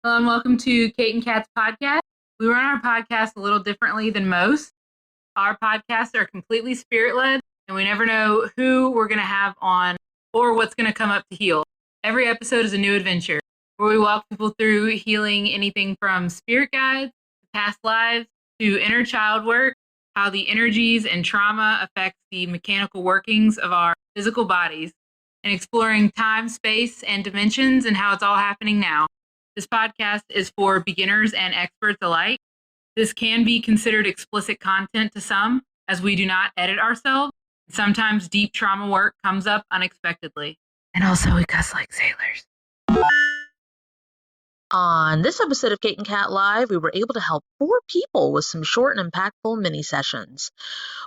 Hello and welcome to Kate and Kat's podcast. We run our podcast a little differently than most. Our podcasts are completely spirit-led, and we never know who we're going to have on or what's going to come up to heal. Every episode is a new adventure where we walk people through healing anything from spirit guides, past lives, to inner child work, how the energies and trauma affect the mechanical workings of our physical bodies, and exploring time, space, and dimensions and how it's all happening now. This podcast is for beginners and experts alike. This can be considered explicit content to some, as we do not edit ourselves. Sometimes deep trauma work comes up unexpectedly. And also, we cuss like sailors. On this episode of Kate and Kat Live, we were able to help 4 people with some short and impactful mini sessions.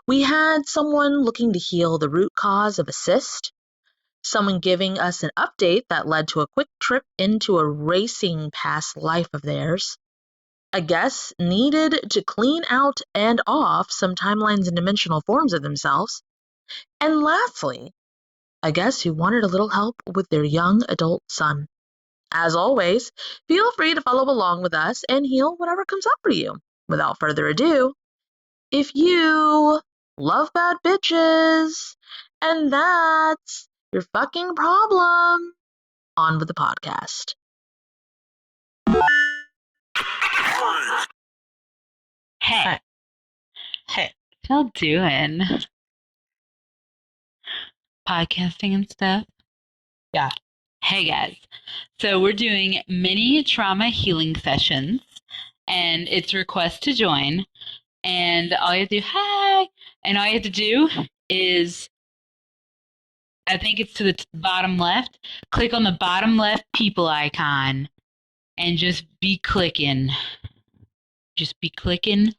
We had someone looking to heal the root cause of a cyst, someone giving us an update that led to a quick trip into a racing past life of theirs, a guest needed to clean out and off some timelines and dimensional forms of themselves, and lastly, a guest who wanted a little help with their young adult son. As always, feel free to follow along with us and heal whatever comes up for you. Without further ado, if you love bad bitches, and that's your fucking problem, on with the podcast. Hey. Hey. What y'all doing? Podcasting and stuff? Yeah. Hey guys. So we're doing mini trauma healing sessions, and it's request to join. And all you have to do, hi, and all you have to do is, I think it's to the bottom left, click on the bottom left people icon and just be clicking. Just be clicking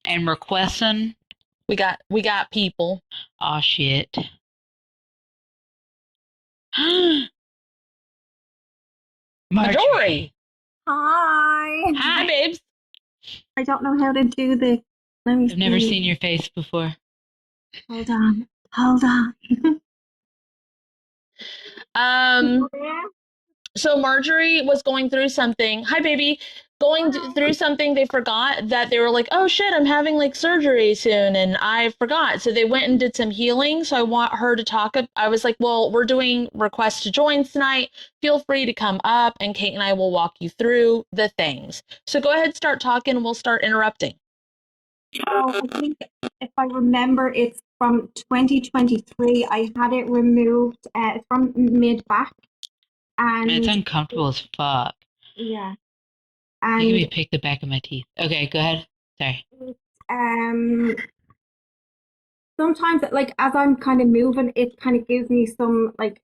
and requesting. We got people. Aw, shit. Marjorie. Hi. Hi, babes. I don't know how to do this. Let me I've never see. seen your face before. Hold on. Hold on. So Marjorie was going through something. Hi, baby. Going through something, they forgot that they were like, oh shit, I'm having like surgery soon, and I forgot. So they went and did some healing. So I want her to talk. I was like, well, we're doing request to join tonight. Feel free to come up, and Kate and I will walk you through the things. So go ahead, start talking, and we'll start interrupting. Oh, I think if I remember, it's from 2023. I had it removed. It's from mid back, and Man, it's uncomfortable as fuck. yeah, Making me and pick the back of my teeth. Okay, go ahead. Sorry. sometimes like as I'm kind of moving, it kind of gives me some like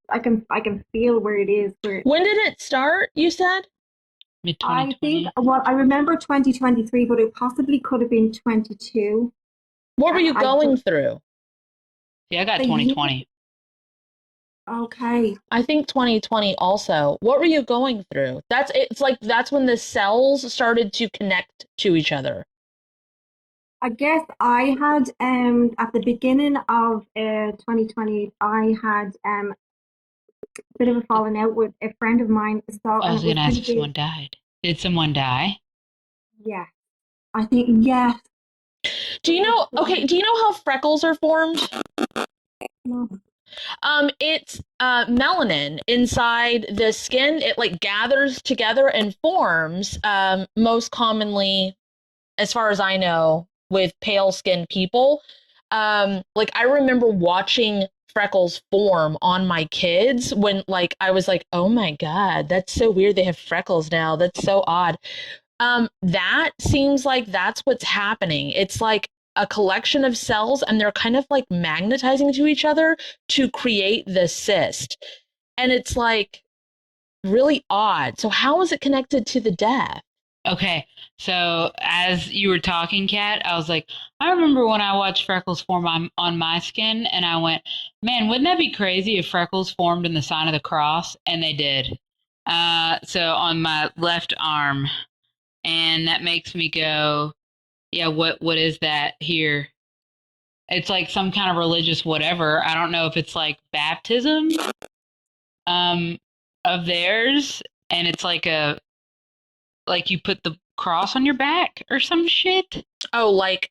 I can feel where it is. When did it start, you said? Mid I 2020. think, well, I remember 2023, but it possibly could have been 22. What were you going through? Yeah, I got The 2020. Okay. I think 2020 also. What were you going through? That's when the cells started to connect to each other. I guess I had at the beginning of 2020, I had a bit of a falling out with a friend of mine. So I was and it going to ask pretty if someone died. Did someone die? Yeah, I think yes. Do you know how freckles are formed? No. It's melanin inside the skin. It like gathers together and forms, most commonly, as far as I know, with pale skinned people. Like I remember watching freckles form on my kids when like I was like, oh my God, that's so weird. They have freckles now. That's so odd. That seems like that's what's happening. It's like a collection of cells and they're kind of like magnetizing to each other to create the cyst. And it's like really odd. So how is it connected to the death? Okay, so as you were talking, Kat, I was like, I remember when I watched freckles form on my skin, and I went, man, wouldn't that be crazy if freckles formed in the sign of the cross? And they did. So on my left arm, and that makes me go, yeah, what is that here? It's like some kind of religious whatever. I don't know if it's like baptism of theirs, and it's like you put the cross on your back or some shit. Oh, like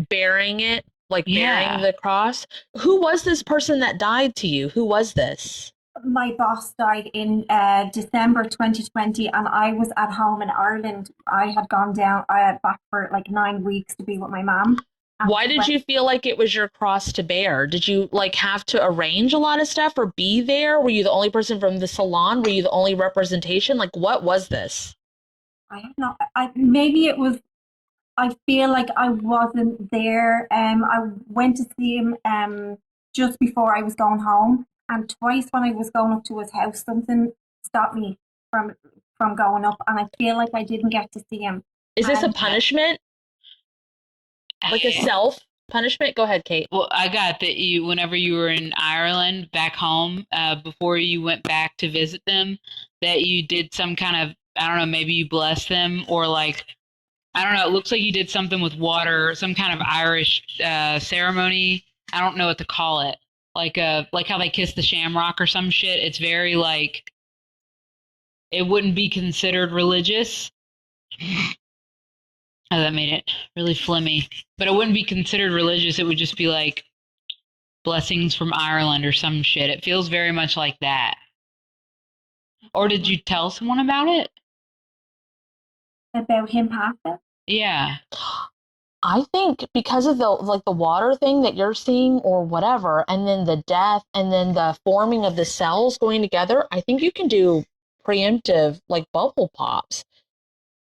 bearing it, like bearing the cross. Who was this person that died to you? Who was this? My boss died in December 2020, and I was at home in Ireland. I had gone down back for like 9 weeks to be with my mom. Why did you feel like it was your cross to bear? Did you like have to arrange a lot of stuff or be there? Were you the only person from the salon? Were you the only representation? Like, what was this? I have not. Maybe it was. I feel like I wasn't there. I went to see him just before I was going home, and twice when I was going up to his house, something stopped me from going up, and I feel like I didn't get to see him. Is this a punishment? Like a self punishment? Go ahead, Kate. Well, I got that whenever you were in Ireland back home, before you went back to visit them, that you did some kind of, I don't know, maybe you blessed them, or like, I don't know, it looks like you did something with water, some kind of Irish ceremony. I don't know what to call it. Like how they kiss the shamrock or some shit. It's very like, it wouldn't be considered religious. Oh, that made it really flimmy. But it wouldn't be considered religious. It would just be like blessings from Ireland or some shit. It feels very much like that. Or did you tell someone about it? About him passing? Yeah. I think because of the water thing that you're seeing or whatever, and then the death and then the forming of the cells going together, I think you can do preemptive like bubble pops.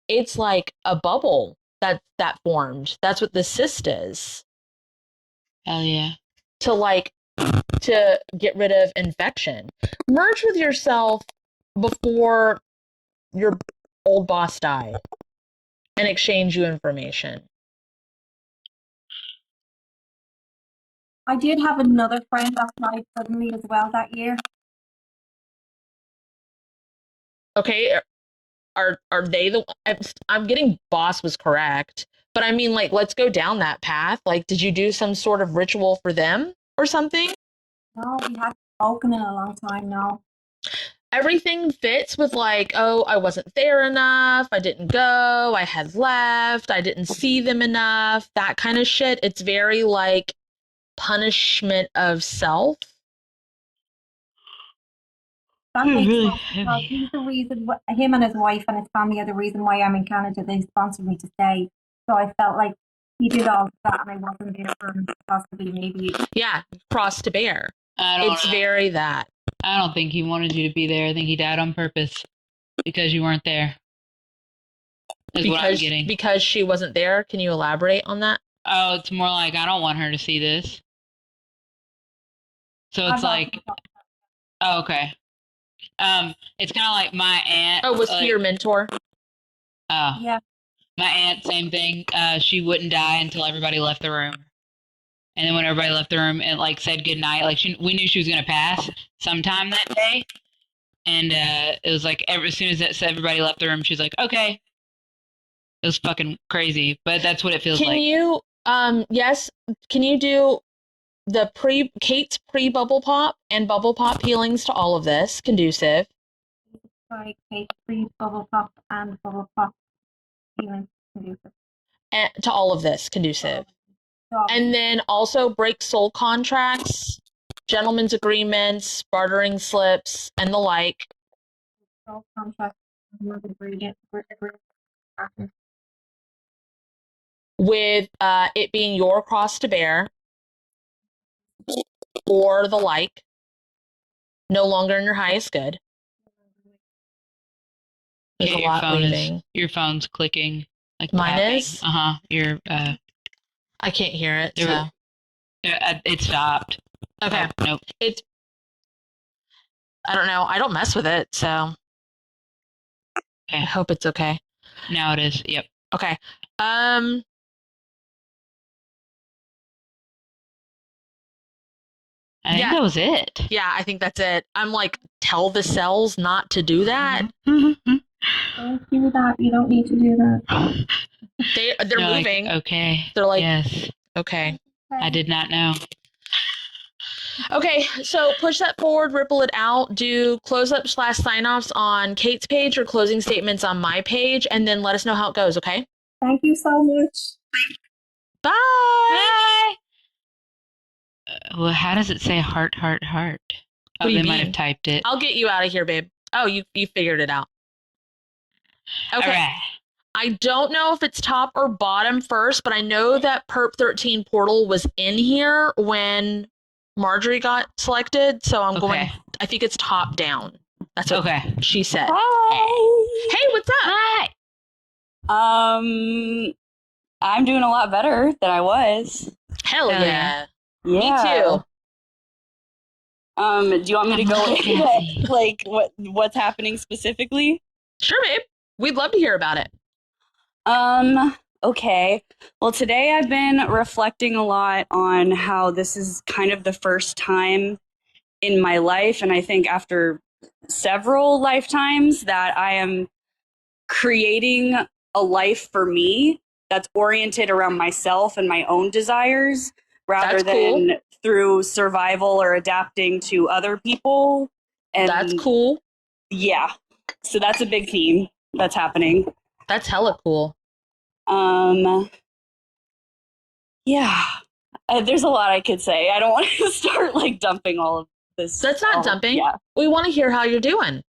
It's like a bubble that formed. That's what the cyst is. Hell yeah. To get rid of infection. Merge with yourself before your old boss died and exchange you information. I did have another friend that died suddenly as well that year. Okay, are they I'm getting boss was correct, but I mean, like, let's go down that path. Like, did you do some sort of ritual for them or something? No, we hadn't spoken in a long time now. Everything fits with like, oh, I wasn't there enough, I didn't go, I had left, I didn't see them enough, that kind of shit. It's very like punishment of self. That makes sense because he's the reason, him and his wife and his family are the reason why I'm in Canada. They sponsored me to stay. So I felt like he did all of that and I wasn't there for him, possibly maybe. Yeah, cross to bear. It's very that. I don't think he wanted you to be there. I think he died on purpose because you weren't there. Is what I'm getting. Because she wasn't there? Can you elaborate on that? Oh, it's more like, I don't want her to see this. So it's like, oh, okay. It's kind of like my aunt. Oh, was he your mentor? Oh. Yeah. My aunt, same thing. She wouldn't die until everybody left the room. And then when everybody left the room, it like said goodnight. Like we knew she was going to pass sometime that day. And it was like as soon as everybody left the room, she was like, okay. It was fucking crazy. But that's what it feels like. Can you, yes, can you do Kate's pre-bubble pop and bubble pop healings to all of this, conducive? Sorry, Kate's pre-bubble pop and bubble pop healings, conducive. And to all of this, conducive. And then also break soul contracts, gentlemen's agreements, bartering slips, and the like. Soul contracts, with it being your cross to bear or the like, no longer in your highest good. There's a lot leaving. Your phone's clicking. Like mine tapping. is? Uh-huh. I can't hear it, so. It stopped. Okay. Nope. I don't know. I don't mess with it, so. Okay. I hope it's okay. Now it is. Yep. Okay. I think that was it. Yeah, I think that's it. I'm like, tell the cells not to do that. Don't do that. You don't need to do that. They're moving. Like, okay. They're like, yes. Okay. I did not know. Okay, so push that forward, ripple it out, do close up / sign offs on Kate's page or closing statements on my page, and then let us know how it goes, okay? Thank you so much. Bye. Bye. Well, how does it say heart, heart, heart? What do you They might mean? have typed it. I'll get you out of here, babe. Oh, you figured it out. Okay. All right. I don't know if it's top or bottom first, but I know that Perp 13 portal was in here when Marjorie got selected, so I'm going. I think it's top down. That's what she said. Hi. Hey, what's up? Hi. I'm doing a lot better than I was. Hell yeah. Yeah. Me too. Do you want me to go into like what's happening specifically? Sure, babe. We'd love to hear about it. Okay. Well, today I've been reflecting a lot on how this is kind of the first time in my life, and I think after several lifetimes, that I am creating a life for me that's oriented around myself and my own desires rather than through survival or adapting to other people. And that's cool. Yeah. So that's a big theme that's happening. That's hella cool. Yeah. There's a lot I could say. I don't want to start like dumping all of this. That's not dumping. Yeah. We want to hear how you're doing.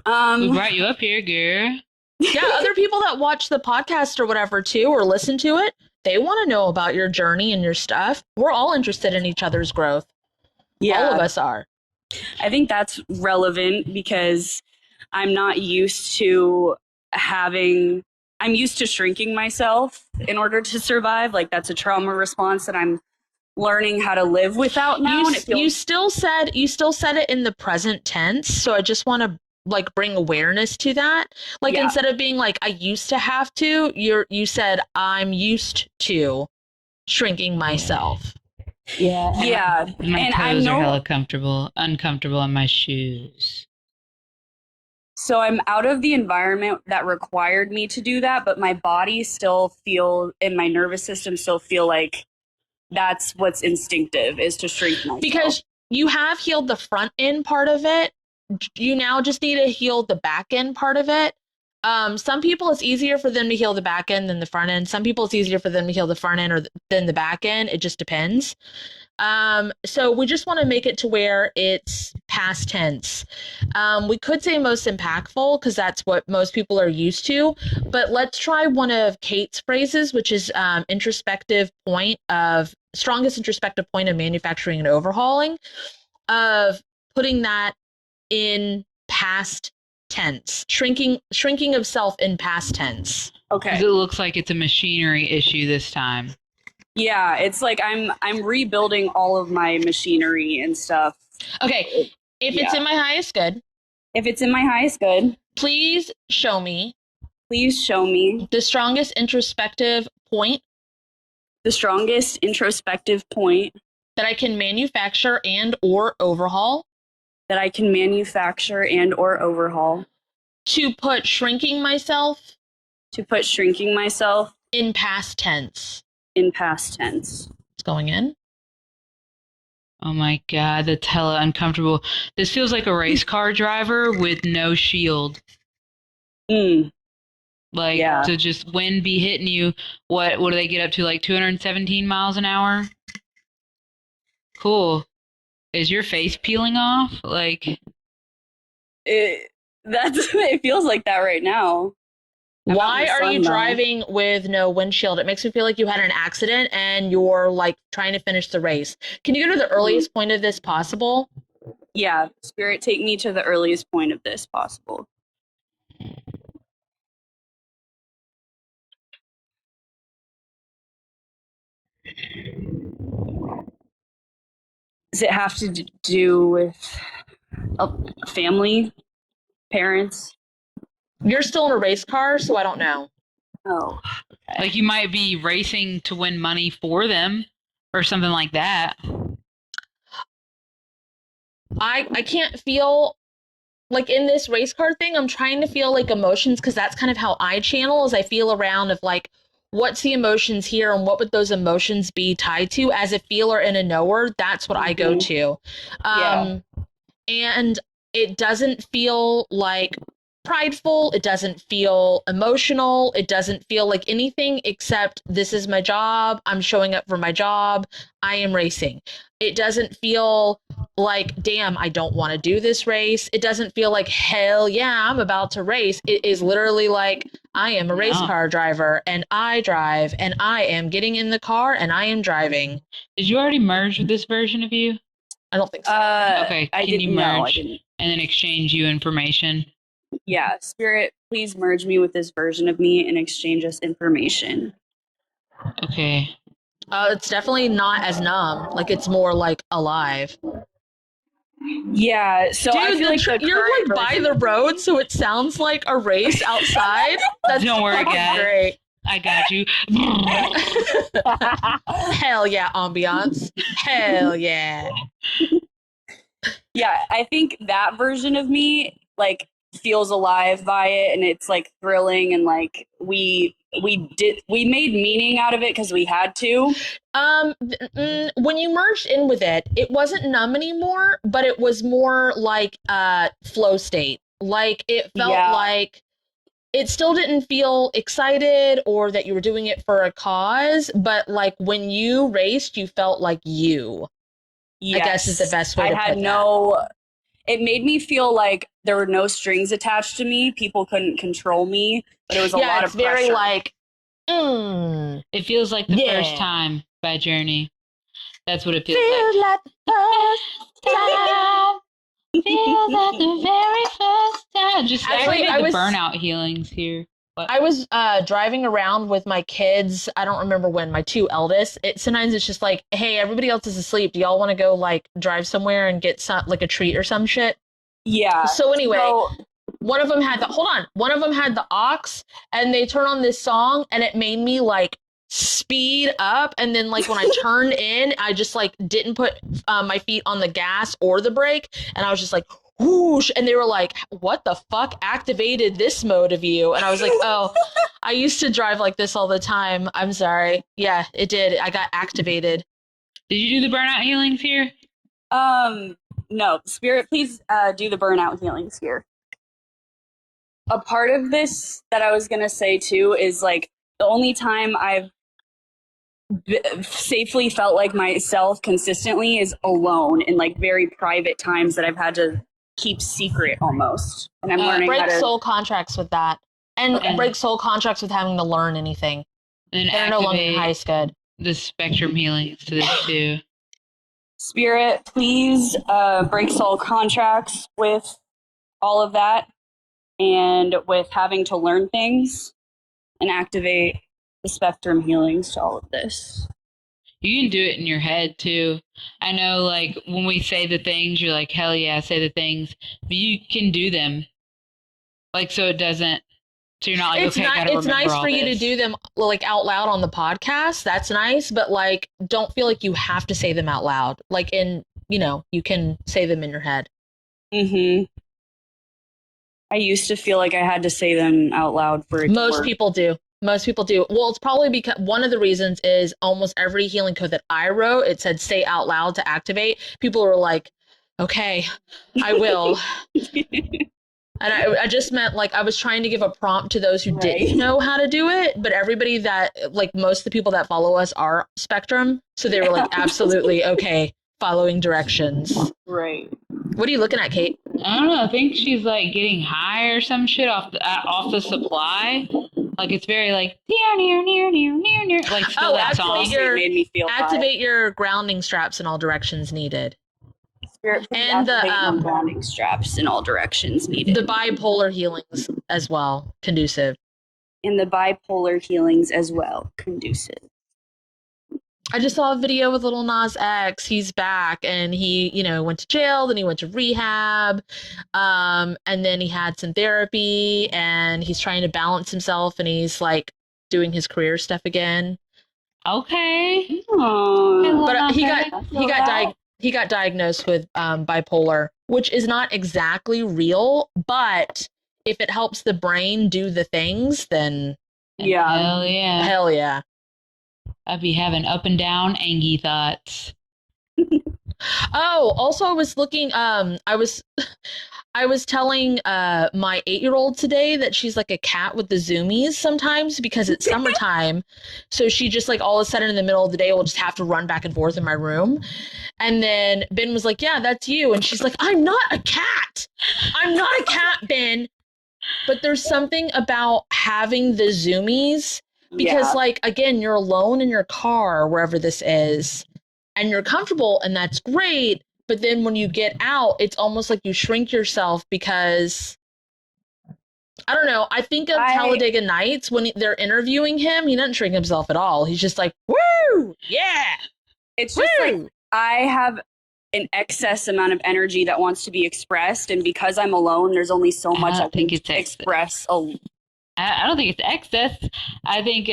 We brought you up here, girl. Yeah, other people that watch the podcast or whatever too, or listen to it, they want to know about your journey and your stuff. We're all interested in each other's growth. Yeah. All of us are. I think that's relevant because I'm not used to I'm used to shrinking myself in order to survive. Like that's a trauma response that I'm learning how to live without now. You still said it in the present tense, so I just want to like bring awareness to that. Like instead of being like I used to have to, you said I'm used to shrinking myself. Yeah. Yeah. My toes are hella uncomfortable in my shoes. So I'm out of the environment that required me to do that, but my body and my nervous system still feel like that's what's instinctive, is to shrink myself. Because you have healed the front end part of it. You now just need to heal the back end part of it. Some people, it's easier for them to heal the back end than the front end. Some people, it's easier for them to heal the front end than the back end. It just depends. So we just want to make it to where it's past tense. We could say most impactful because that's what most people are used to, but let's try one of Kate's phrases, which is strongest introspective point of manufacturing and overhauling, of putting that in past tense, shrinking of self in past tense. Okay. 'Cause it looks like it's a machinery issue this time. Yeah, it's like I'm rebuilding all of my machinery and stuff. Okay, if it's in my highest good. If it's in my highest good. Please show me. Please show me. The strongest introspective point. The strongest introspective point. That I can manufacture and or overhaul. That I can manufacture and or overhaul. To put shrinking myself. To put shrinking myself. In past tense. In past tense. It's going in. Oh my God, that's hella uncomfortable. This feels like a race car driver with no shield. Like, to just wind be hitting you. What do they get up to? Like 217 miles an hour? Cool. Is your face peeling off? Like, it feels like that right now. Why are you driving with no windshield? It makes me feel like you had an accident and you're like trying to finish the race. Can you go to the earliest point of this possible? Yeah, Spirit, take me to the earliest point of this possible. Does it have to do with a family, parents? You're still in a race car, so I don't know. Oh, okay. Like you might be racing to win money for them or something like that. I can't feel like in this race car thing, I'm trying to feel like emotions because that's kind of how I channel as I feel around of like what's the emotions here and what would those emotions be tied to as a feeler and a knower. That's what I go to. And it doesn't feel like prideful. It doesn't feel emotional. It doesn't feel like anything except this is my job. I'm showing up for my job. I am racing. It doesn't feel like, damn, I don't want to do this race. It doesn't feel like, hell yeah, I'm about to race. It is literally like, I am a race car driver and I drive and I am getting in the car and I am driving. Did you already merge with this version of you? I don't think so. Okay, can you merge and then exchange you information? Yeah, Spirit, please merge me with this version of me and exchange us information. Okay. It's definitely not as numb. Like, it's more like alive. Yeah, so dude, I feel like you're like by the road, so it sounds like a race outside. That's Don't worry, guys. Great. I got you. Hell yeah, ambiance. Hell yeah. Yeah, I think that version of me like feels alive by it, and it's like thrilling, and like we made meaning out of it because we had to. When you merged in with it, it wasn't numb anymore, but it was more like flow state. Like, it felt like it still didn't feel excited or that you were doing it for a cause, but like when you raced, you felt like you. Yes. I guess is the best way to put that. It made me feel like there were no strings attached to me. People couldn't control me, but it was a lot of pressure. Very like, It feels like the first time by Journey. That's what it feels like. The first time. Feels like the very first time. Just actually, I was burnout healings here. What? I was driving around with my kids. I don't remember when, my two eldest. Sometimes it's just like, hey, everybody else is asleep. Do y'all want to go like drive somewhere and get some like a treat or some shit? Yeah. So anyway, one of them had one of them had the aux, and they turn on this song, and it made me like speed up. And then like when I turned in, I just like didn't put my feet on the gas or the brake, and I was just like, whoosh, and they were like, what the fuck activated this mode of you? And I was like, oh, I used to drive like this all the time. I'm sorry. Yeah, it did. I got activated. Did you do the burnout healings here? No. Spirit, please do the burnout healings here. A part of this that I was going to say too is like the only time I've safely felt like myself consistently is alone in like very private times that I've had to keep secret almost. And I'm learning break how to soul contracts with that, and break soul contracts with having to learn anything. And they're no longer high good. The spectrum healings to this too. Spirit, please break soul contracts with all of that, and with having to learn things, and activate the spectrum healings to all of this. You can do it in your head too. I know, like, when we say the things, you're like, hell yeah, say the things. But you can do them. Like, so it doesn't, so you're not like, okay, I gotta remember all this. It's nice for you to do them, like, out loud on the podcast. That's nice. But, like, don't feel like you have to say them out loud. Like, you can say them in your head. Mm-hmm. I used to feel like I had to say them out loud for it to work. Most people do. Well, it's probably because one of the reasons is almost every healing code that I wrote, it said say out loud to activate. People were like, okay, I will. And I just meant like I was trying to give a prompt to those who didn't know how to do it. But everybody that, like, most of the people that follow us are spectrum. So they were like, absolutely, okay, following directions. Right. What are you looking at, Kate? I don't know. I think she's like getting high or some shit off the supply. Like, it's very like near. Like, still that song. It made me feel activate your grounding straps in all directions needed. Spirit, and the grounding straps in all directions needed. The bipolar healings as well, conducive. And the bipolar healings as well, conducive. I just saw a video with Lil Nas X. He's back, and he, went to jail, then he went to rehab, and then he had some therapy, and he's trying to balance himself, and he's like doing his career stuff again. Okay. But he got diagnosed with bipolar, which is not exactly real, but if it helps the brain do the things, then Yeah. Hell yeah. Hell yeah. I'd be having up and down angy thoughts. Oh, also I was looking, I was telling my 8-year-old today that she's like a cat with the zoomies sometimes because it's summertime. So she just like all of a sudden in the middle of the day will just have to run back and forth in my room. And then Ben was like, yeah, that's you. And she's like, I'm not a cat. I'm not a cat, Ben. But there's something about having the zoomies because like, again, you're alone in your car, wherever this is, and you're comfortable and that's great. But then when you get out, it's almost like you shrink yourself because, I don't know, I think of Talladega Nights when they're interviewing him. He doesn't shrink himself at all. He's just like, woo, yeah. It's just like I have an excess amount of energy that wants to be expressed. And because I'm alone, there's only so much I can express. I don't think it's excess. I think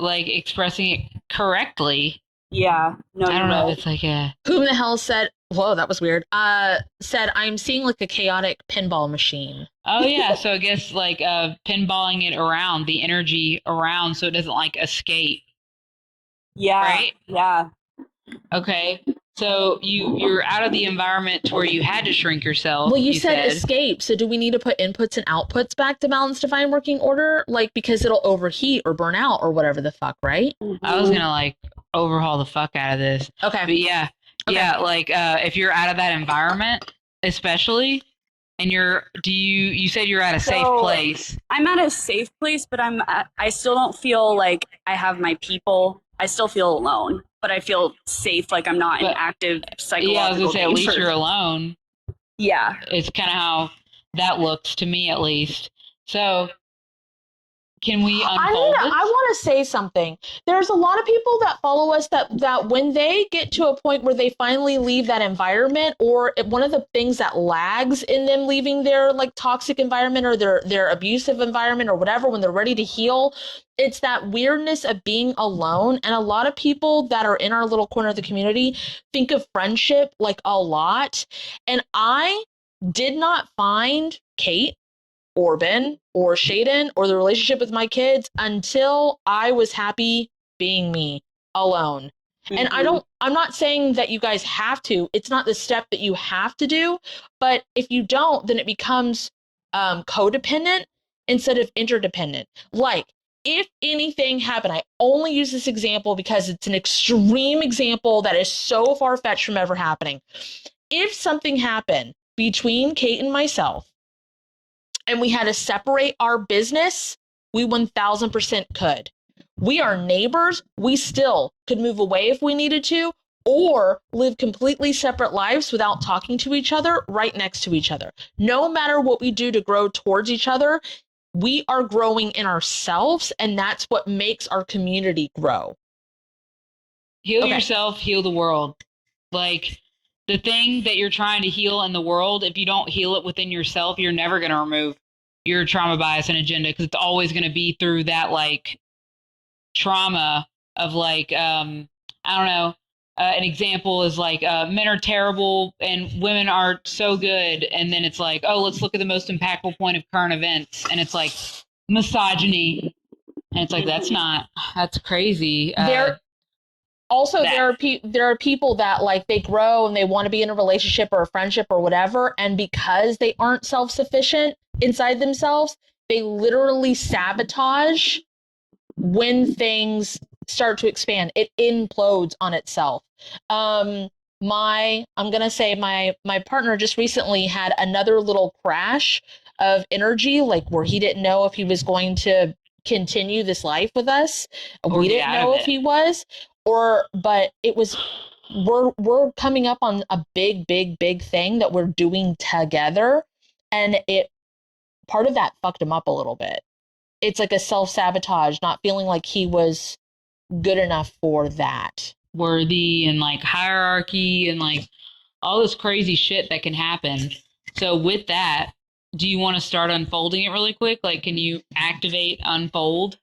like expressing it correctly. Yeah. No, I don't know. It's like whom the hell said, whoa, that was weird. Said, I'm seeing like a chaotic pinball machine. Oh, yeah. So I guess like pinballing it around, the energy around so it doesn't like escape. Yeah. Right? Yeah. Okay. So you're out of the environment to where you had to shrink yourself. Well, you said escape. So do we need to put inputs and outputs back to balance divine working order? Like, because it'll overheat or burn out or whatever the fuck, right? I was going to like overhaul the fuck out of this. Okay. But yeah. Okay. Yeah. Like if you're out of that environment, especially, and you said you're at a safe place. I'm at a safe place, but I still don't feel like I have my people. I still feel alone, but I feel safe. Like I'm not in active psychological Yeah, I was going to say, at danger. least you're alone. Yeah. It's kind of how that looks to me, at least. So can we unfold this? I want to say something. There's a lot of people that follow us that when they get to a point where they finally leave that environment, or one of the things that lags in them leaving their like toxic environment or their abusive environment or whatever, when they're ready to heal, it's that weirdness of being alone. And a lot of people that are in our little corner of the community think of friendship like a lot. And I did not find Kate or Ben or Shaden or the relationship with my kids until I was happy being me alone. Mm-hmm. And I'm not saying that you guys have to. It's not the step that you have to do. But if you don't, then it becomes codependent instead of interdependent. Like, if anything happened, I only use this example because it's an extreme example that is so far-fetched from ever happening. If something happened between Kate and myself, and we had to separate our business, we 1000% could. We are neighbors. We still could move away if we needed to, or live completely separate lives without talking to each other right next to each other. No matter what we do to grow towards each other, we are growing in ourselves, and that's what makes our community grow. Heal yourself, heal the world. Like, the thing that you're trying to heal in the world, if you don't heal it within yourself, you're never going to remove your trauma, bias, and agenda, because it's always going to be through that, like, trauma of, like, I don't know, an example is, like, men are terrible and women are so good, and then it's like, oh, let's look at the most impactful point of current events, and it's, like, misogyny, and it's like, that's crazy. Also, there are people that like they grow and they want to be in a relationship or a friendship or whatever, and because they aren't self-sufficient inside themselves, they literally sabotage when things start to expand. It implodes on itself. I'm gonna say my partner just recently had another little crash of energy, like where he didn't know if he was going to continue this life with us. We didn't know if he was. But it was, we're coming up on a big thing that we're doing together, and part of that fucked him up a little bit. It's like a self-sabotage, not feeling like he was good enough for that. Worthy, and like hierarchy, and like all this crazy shit that can happen. So with that, do you want to start unfolding it really quick? Like, can you activate unfold?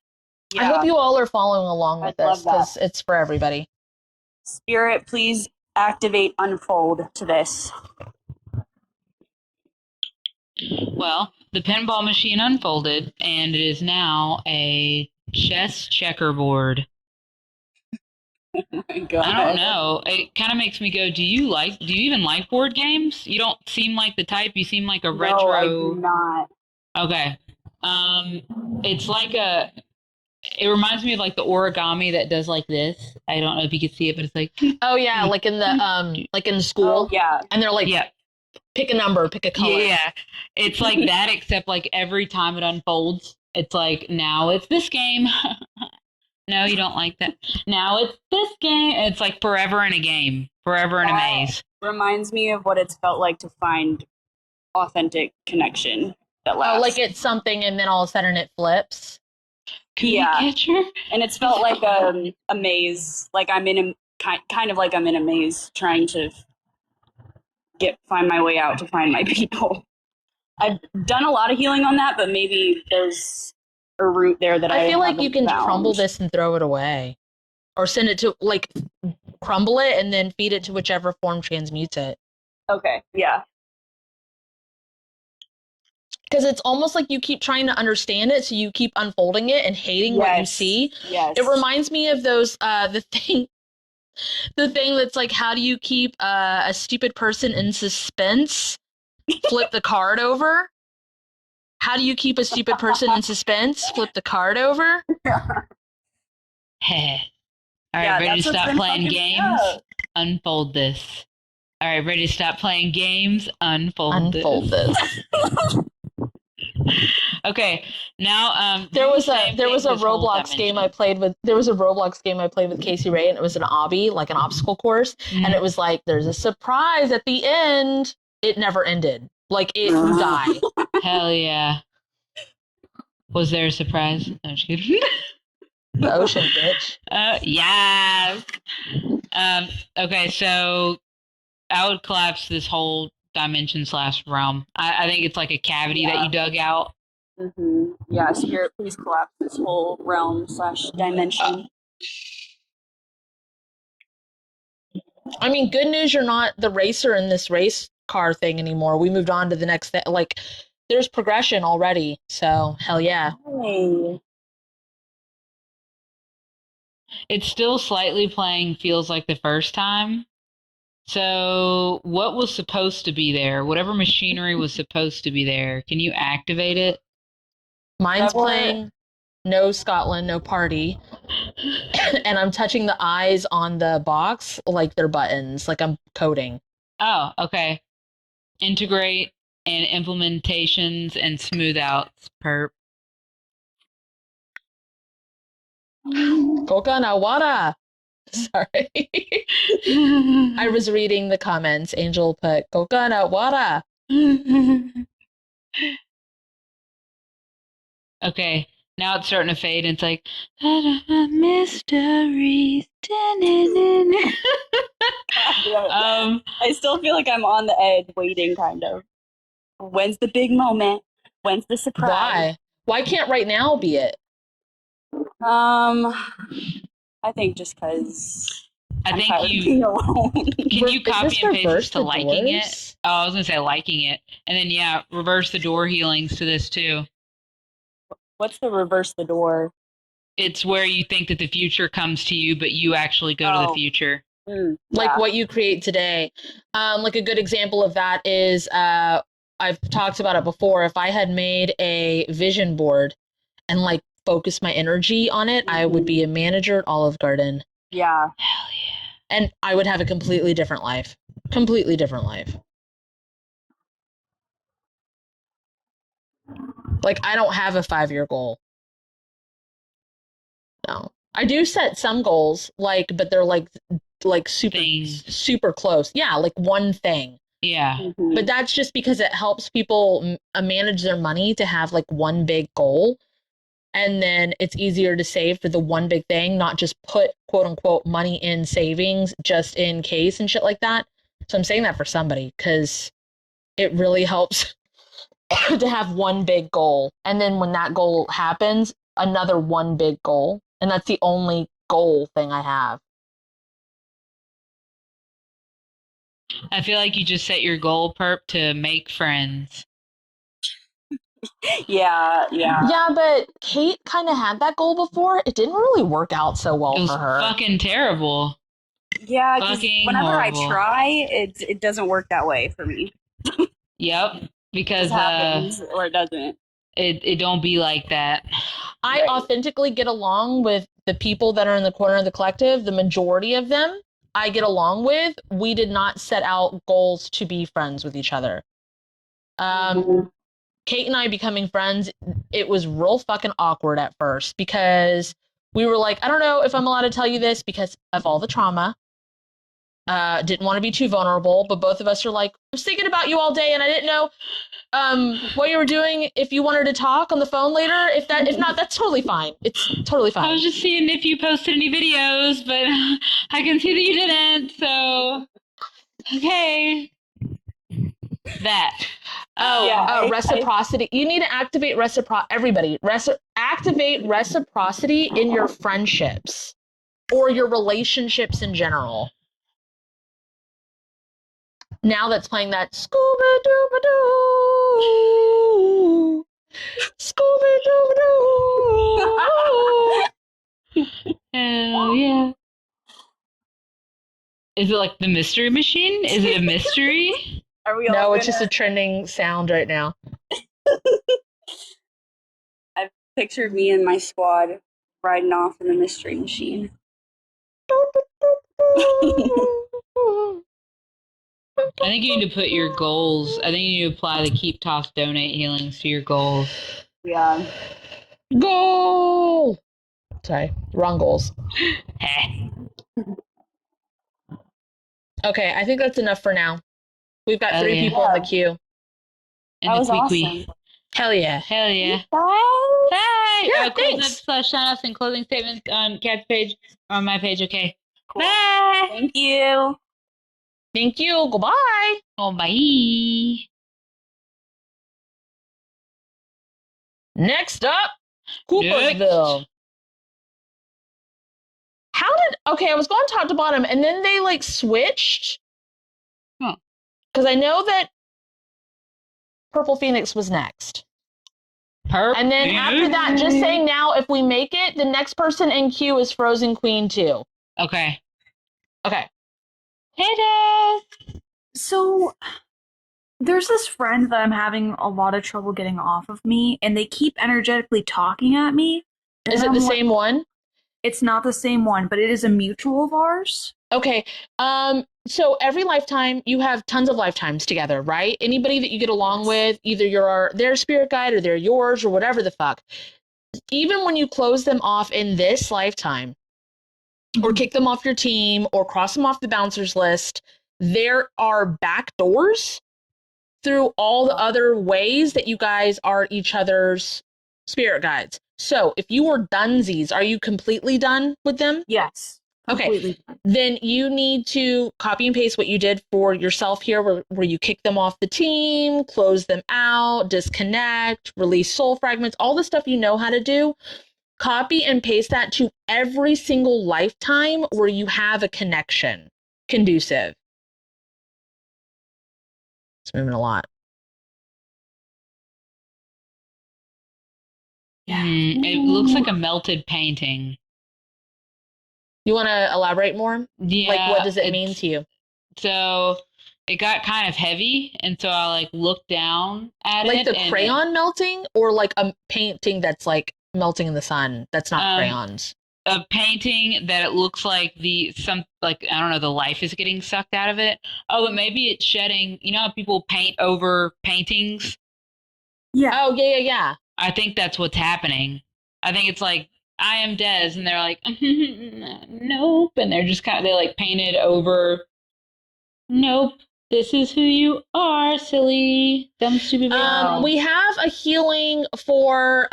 Yeah. I hope you all are following along with this, because it's for everybody. Spirit, please activate unfold to this. Well, the pinball machine unfolded, and it is now a Chess checkerboard. Oh my God. I don't know. It kind of makes me go, do you even like board games? You don't seem like the type. You seem like a retro. No, I do not. Okay. It's like it reminds me of like the origami that does like this. I don't know if you can see it, but it's like, Oh yeah, like in the school. Oh, yeah. And they're like, yeah, pick a number, pick a color. yeah. It's like that, except like every time it unfolds, it's like, now it's this game. No, you don't like that. Now it's this game. It's like forever in a game, forever in a maze. Reminds me of what it's felt like to find authentic connection that lasts. Oh, like it's something and then all of a sudden it flips. Yeah. Catcher? And it's felt like a maze. Like I'm in a kind of like I'm in a maze trying to find my way out to find my people. I've done a lot of healing on that, but maybe there's a route there that I feel like you can found. crumble this and throw it away, or send it to like crumble it and then feed it to whichever form transmutes it. Okay, yeah. Because it's almost like you keep trying to understand it, so you keep unfolding it and hating what you see. Yes. It reminds me of those the thing that's like, how do you keep a stupid person in suspense? Flip the card over. How do you keep a stupid person in suspense? Flip the card over. Heh. All right, ready to stop playing games? Unfold this. All right, ready to stop playing games? Unfold this. Okay, now there was a Roblox game I played with. There was a Roblox game I played with Casey Ray, and it was an obby, like an obstacle course, and it was like, there's a surprise at the end. It never ended. Like it died. Hell yeah. Was there a surprise? No, I'm just kidding. The ocean, bitch. Yes. Okay, so I would collapse this whole dimension / realm. I think it's like a cavity that you dug out. Mm-hmm. Yeah, Spirit, please collapse this whole realm / dimension. I mean, good news, you're not the racer in this race car thing anymore. We moved on to the next thing. Like, there's progression already, so hell yeah. Hey. It's still slightly playing feels like the first time. So what was supposed to be there? Whatever machinery was supposed to be there, can you activate it? Mine's playing no Scotland, no party. And I'm touching the eyes on the box like they're buttons, like I'm coding. Oh, okay. Integrate and implementations and smooth outs. Perp. Coconut water. Sorry. I was reading the comments. Angel put coconut water. Okay, now it's starting to fade and it's like, mysteries. I still feel like I'm on the edge waiting, kind of. When's the big moment? When's the surprise? Why can't right now be it? I think just because I think being alone. Can you copy and paste this to liking it? Oh, I was gonna say liking it, and then reverse the door healings to this too. What's the reverse the door? It's where you think that the future comes to you, but you actually go to the future. Like what you create today. Like a good example of that is I've talked about it before. If I had made a vision board and like focused my energy on it, I would be a manager at Olive Garden. Yeah. Hell yeah. And I would have a completely different life. Completely different life. Like, I don't have a 5-year goal. No. I do set some goals, like, but they're like super close. Yeah, like one thing. Yeah. Mm-hmm. But that's just because it helps people manage their money to have like one big goal. And then it's easier to save for the one big thing, not just put quote unquote money in savings just in case and shit like that. So I'm saying that for somebody because it really helps to have one big goal. And then when that goal happens, another one big goal. And that's the only goal thing I have. I feel like you just set your goal, Perp, to make friends. Yeah. Yeah, but Kate kind of had that goal before. It didn't really work out so well It was for her. fucking terrible. Yeah, because Fucking whenever horrible. I try, it doesn't work that way for me. Yep. Because It happens or it doesn't. it don't be like that. I Right. authentically get along with the people that are in the corner of the collective. The majority of them I get along with. We did not set out goals to be friends with each other. Kate and I becoming friends, it was real fucking awkward at first because we were like, I don't know if I'm allowed to tell you this because of all the trauma. Didn't want to be too vulnerable, but both of us are like, I was thinking about you all day and I didn't know what you were doing. If you wanted to talk on the phone later, if not, that's totally fine. It's totally fine. I was just seeing if you posted any videos, but I can see that you didn't, so okay. That. Reciprocity. You need to activate everybody. Activate reciprocity in your friendships or your relationships in general. Now that's playing that Scooby-Dooby-Doo. Scooby-Dooby-Doo. Hell yeah. Is it like the mystery machine? Is it a mystery? Are we all No, gonna... it's just a trending sound right now. I've pictured me and my squad riding off in the mystery machine. I think you need to put your goals. I think you need to apply the keep, toss, donate healings to your goals. Yeah. Goal! Sorry, wrong goals. Okay, I think that's enough for now. We've got 3 people in the queue. And that the was awesome. Hell yeah. Hell yeah. Bye. Hey! Yeah, closing thanks. up / shout-outs and closing statements on Kat's page or on my page, okay? Cool. Bye! Thank you. Thank you. Goodbye. Oh, bye! Next up, Coopersville. Okay, I was going top to bottom, and then they, like, switched. Huh. Because I know that Purple Phoenix was next. And then after that, just saying now, if we make it, the next person in queue is Frozen Queen 2. Okay. Okay. Hey, Dad! So there's this friend that I'm having a lot of trouble getting off of me, and they keep energetically talking at me. Is it the same one? It's not the same one, but it is a mutual of ours. Okay. So every lifetime, you have tons of lifetimes together, right? Anybody that you get along with, either you're their spirit guide or they're yours or whatever the fuck. Even when you close them off in this lifetime, or kick them off your team, or cross them off the bouncers list, there are back doors through all the other ways that you guys are each other's spirit guides. So if you were dunsies, are you completely done with them? Yes. Okay, then you need to copy and paste what you did for yourself here, where you kick them off the team, close them out, disconnect, release soul fragments, all the stuff you know how to do. Copy and paste that to every single lifetime where you have a connection conducive. It's moving a lot. Yeah. It looks like a melted painting. You want to elaborate more? Yeah. Like, what does it mean to you? So it got kind of heavy, and so I like looked down at like it. Like the crayon melting, or like a painting that's like melting in the sun? That's not crayons. A painting that it looks like I don't know, the life is getting sucked out of it. Oh, but maybe it's shedding. You know how people paint over paintings? Yeah. Oh, yeah. I think that's what's happening. I think it's like, I am Des, and they're like, nope, and they're just kind of, they like painted over, nope, this is who you are, silly, dumb, stupid baby. We have a healing for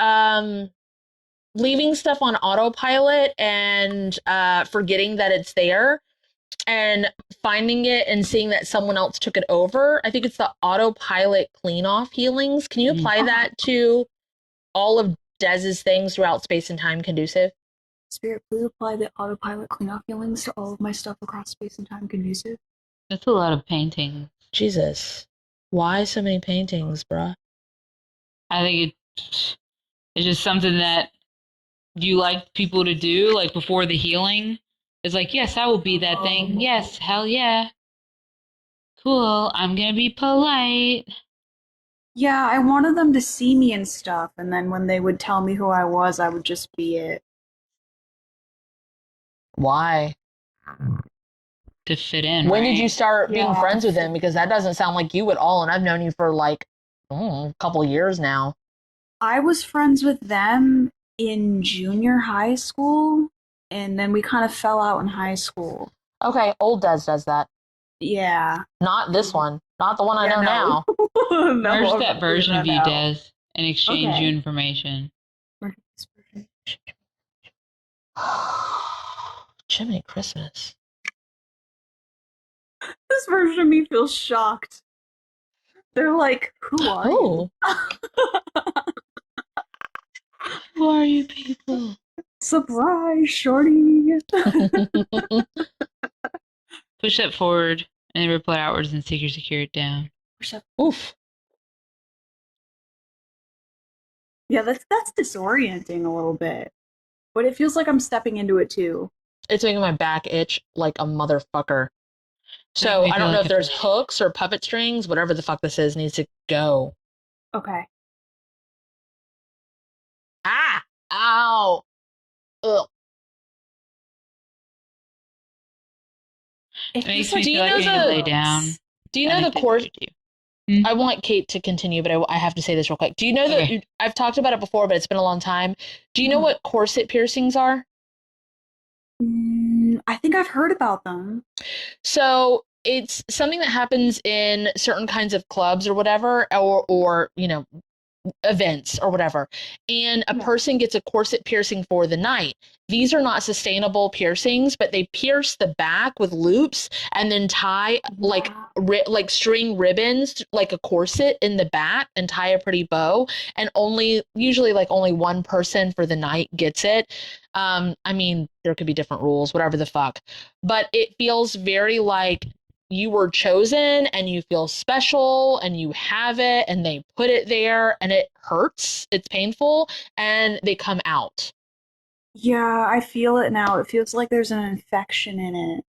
leaving stuff on autopilot and forgetting that it's there and finding it and seeing that someone else took it over. I think it's the autopilot clean off healings. Can you apply that to all of Dez's things throughout space and time conducive? Spirit, please apply the autopilot clean off feelings to all of my stuff across space and time conducive. That's a lot of painting. Jesus. Why so many paintings, bruh? I think it's just something that you like people to do, like before the healing. It's like, yes, I will be that thing. Yes, hell yeah. Cool. I'm gonna be polite. Yeah, I wanted them to see me and stuff, and then when they would tell me who I was, I would just be it. Why? To fit in. When right? did you start being Yeah. friends with him? Because that doesn't sound like you at all, and I've known you for like a couple years now. I was friends with them in junior high school, and then we kind of fell out in high school. Okay, old Des does that. Yeah. Not this one. Not the one I know now. No, Merge I'm that not version doing of that you, now. Des, and exchange Okay. you information. Jiminy Christmas. This version of me feels shocked. They're like, who are you? Who are you people? Surprise, shorty. Push that forward and then ripple it outwards and secure it down. Oof. Yeah, that's disorienting a little bit. But it feels like I'm stepping into it too. It's making my back itch like a motherfucker. So Make me I feel don't know like if a there's fish. hooks or puppet strings, whatever the fuck this is, needs to go. Okay. Ah! Ow! Ugh. It It makes feels me Do you feel like know I need to lay the- down. Do you and know I the think course? I do. I want Kate to continue, but I have to say this real quick. Do you know Okay. that I've talked about it before, but it's been a long time. Do you know Mhm. what corset piercings are? I think I've heard about them. So it's something that happens in certain kinds of clubs or whatever, or you know, events or whatever, and a Yeah. person gets a corset piercing for the night. These are not sustainable piercings, but they pierce the back with loops and then tie like like string ribbons like a corset in the back and tie a pretty bow, and usually only one person for the night gets it. I mean, there could be different rules, whatever the fuck, but it feels very like you were chosen and you feel special and you have it and they put it there and it hurts, it's painful, and they come out. Yeah, I feel it now. It feels like there's an infection in it.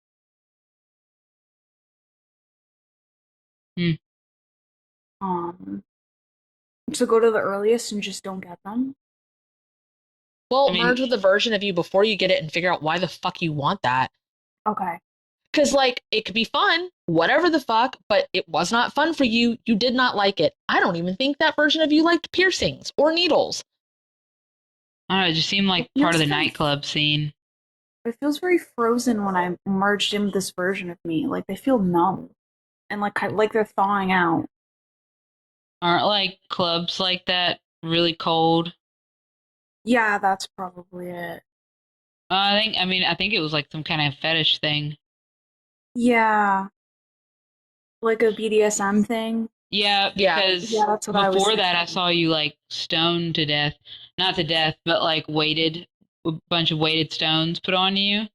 So go to the earliest and just don't get them. Well, I mean- merge with the version of you before you get it and figure out why the fuck you want that. Okay. Because it could be fun, whatever the fuck, but it was not fun for you. You did not like it. I don't even think that version of you liked piercings or needles. I don't know, it just seemed like It part of feels the very- nightclub scene. It feels very frozen when I merged in with this version of me. Like they feel numb, and like they're thawing out. Aren't like clubs like that really cold? Yeah, that's probably it. I think it was like some kind of fetish thing. Yeah, like a BDSM thing. Yeah, Yeah. because Yeah, that's what I was before that I thinking. saw you like stoned to death. Not to death, but like weighted, a bunch of weighted stones put on you. And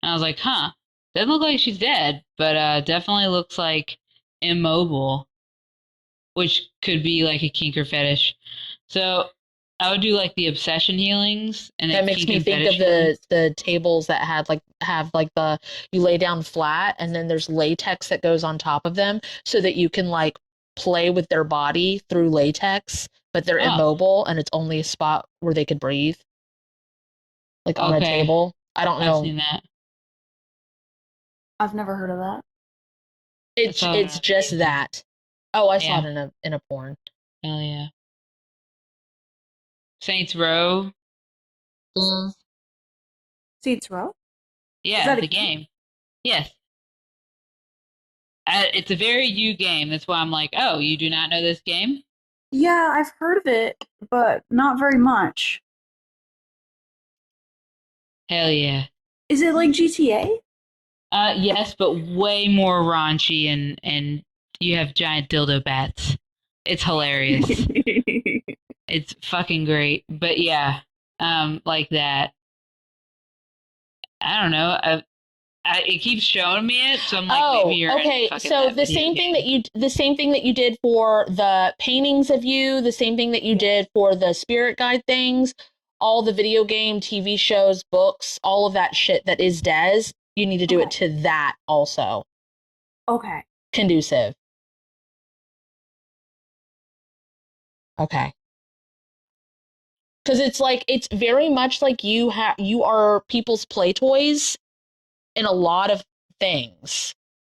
I was like, huh, doesn't look like she's dead, but definitely looks like immobile, which could be like a kink or fetish. So I would do like the obsession healings and That then makes kink me and think fetish of healings. the tables that have the you lay down flat and then there's latex that goes on top of them so that you can like play with their body through latex, but they're Oh. immobile and it's only a spot where they could breathe. Like on a Okay. table. I don't I've know. seen that. I've never heard of that. It's saw it's it. just that. Oh, I saw Yeah. it in a porn. Hell yeah. Saints Row. Saints Row? Yeah, that a the game. Yes. It's a very you game. That's why I'm like, oh, you do not know this game? Yeah, I've heard of it, but not very much. Hell yeah. Is it like GTA? Yes, but way more raunchy and you have giant dildo bats. It's hilarious. It's fucking great. But yeah, like that. I don't know. it keeps showing me it, so I'm like, maybe you're okay. So the same thing that you did for the paintings of you, the same thing that you did for the spirit guide things, all the video game, TV shows, books, all of that shit that is Des, you need to do it to that also. Okay. Conducive. Okay. Because it's very much like you are people's play toys in a lot of things.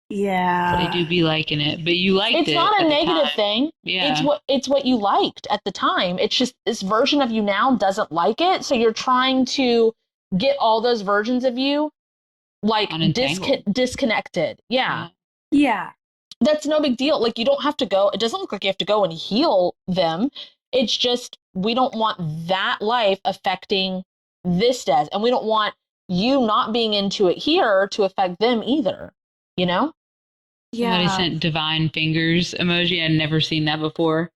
Yeah. They do be liking it, but you liked it. It's not a negative thing. Yeah. It's what you liked at the time. It's just this version of you now doesn't like it, so you're trying to get all those versions of you like disconnected. Yeah. Yeah. That's no big deal. Like, you don't have to go. It doesn't look like you have to go and heal them. It's just we don't want that life affecting this Des, and we don't want you not being into it here to affect them either. You know? Yeah. Somebody sent divine fingers emoji. I'd never seen that before.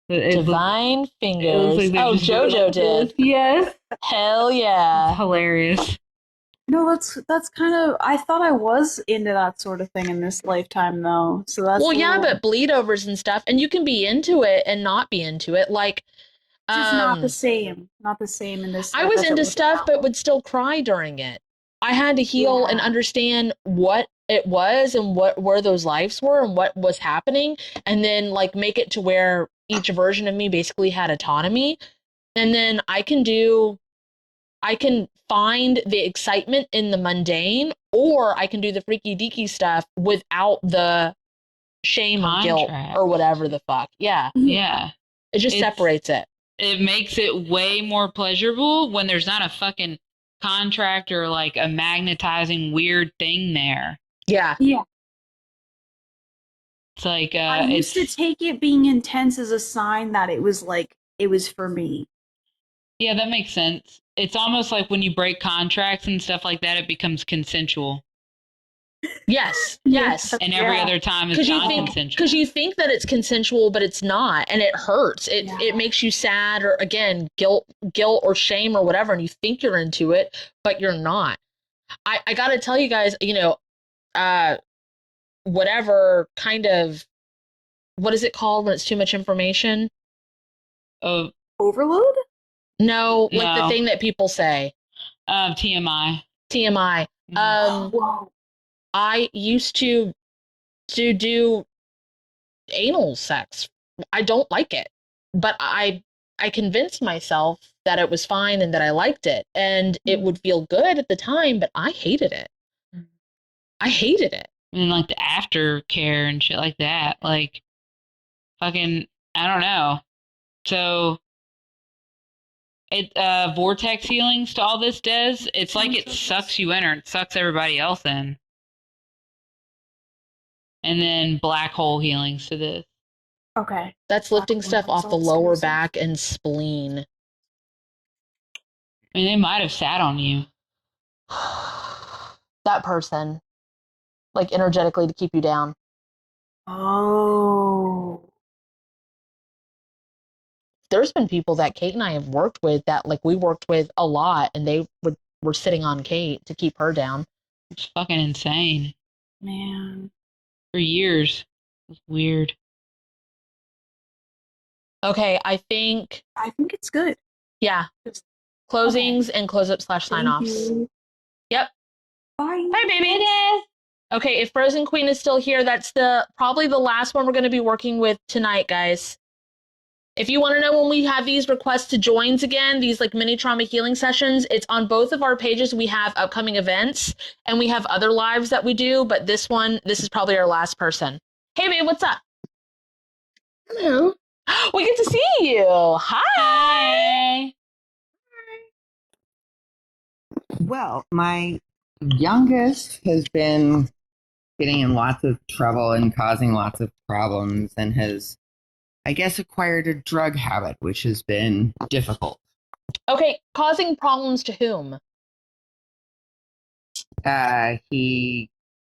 Divine fingers. Like oh, JoJo did. Yes. Hell yeah. That's hilarious. No, that's kind of. I thought I was into that sort of thing in this lifetime, though. So that's but bleed overs and stuff, and you can be into it and not be into it. Like, just not the same. Not the same in this. I was into stuff, but would still cry during it. I had to heal and understand what it was and where those lives were and what was happening, and then like make it to where each version of me basically had autonomy, and then I can find the excitement in the mundane, or I can do the freaky deaky stuff without the shame or guilt or whatever the fuck. Yeah. Yeah. It just separates it. It makes it way more pleasurable when there's not a fucking contract or like a magnetizing weird thing there. Yeah. Yeah. It's like I used to take it being intense as a sign that it was for me. Yeah, that makes sense. It's almost like when you break contracts and stuff like that, it becomes consensual. Yes, yes. And every other time it's not consensual. Because you think that it's consensual, but it's not, and it hurts. It makes you sad, or again, guilt or shame or whatever, and you think you're into it, but you're not. I gotta tell you guys, whatever kind of, what is it called when it's too much information? Overload? No, like the thing that people say. TMI. TMI. I used to do anal sex. I don't like it, but I convinced myself that it was fine and that I liked it, and it would feel good at the time, but I hated it. I hated it. And like the aftercare and shit like that, like fucking, I don't know. So it vortex healings to all this does. It's like it sucks you in, or it sucks everybody else in. And then black hole healings to this. Okay. That's lifting stuff off the lower back and spleen. I mean, they might have sat on you. That person. Like energetically to keep you down. Oh. There's been people that Kate and I have worked with that like we worked with a lot, and they were sitting on Kate to keep her down. It's fucking insane. Man. For years. It was weird. Okay, I think it's good. Yeah. Closings and close-ups / sign-offs. Yep. Bye. Hey, baby. It is. Okay, if Frozen Queen is still here, that's probably the last one we're going to be working with tonight, guys. If you want to know when we have these requests to joins again, these like mini trauma healing sessions, it's on both of our pages. We have upcoming events and we have other lives that we do, but this is probably our last person. Hey, babe, what's up? Hello. We get to see you. Hi. Well, my youngest has been getting in lots of trouble and causing lots of problems, and has, I guess, acquired a drug habit, which has been difficult. Okay, causing problems to whom? He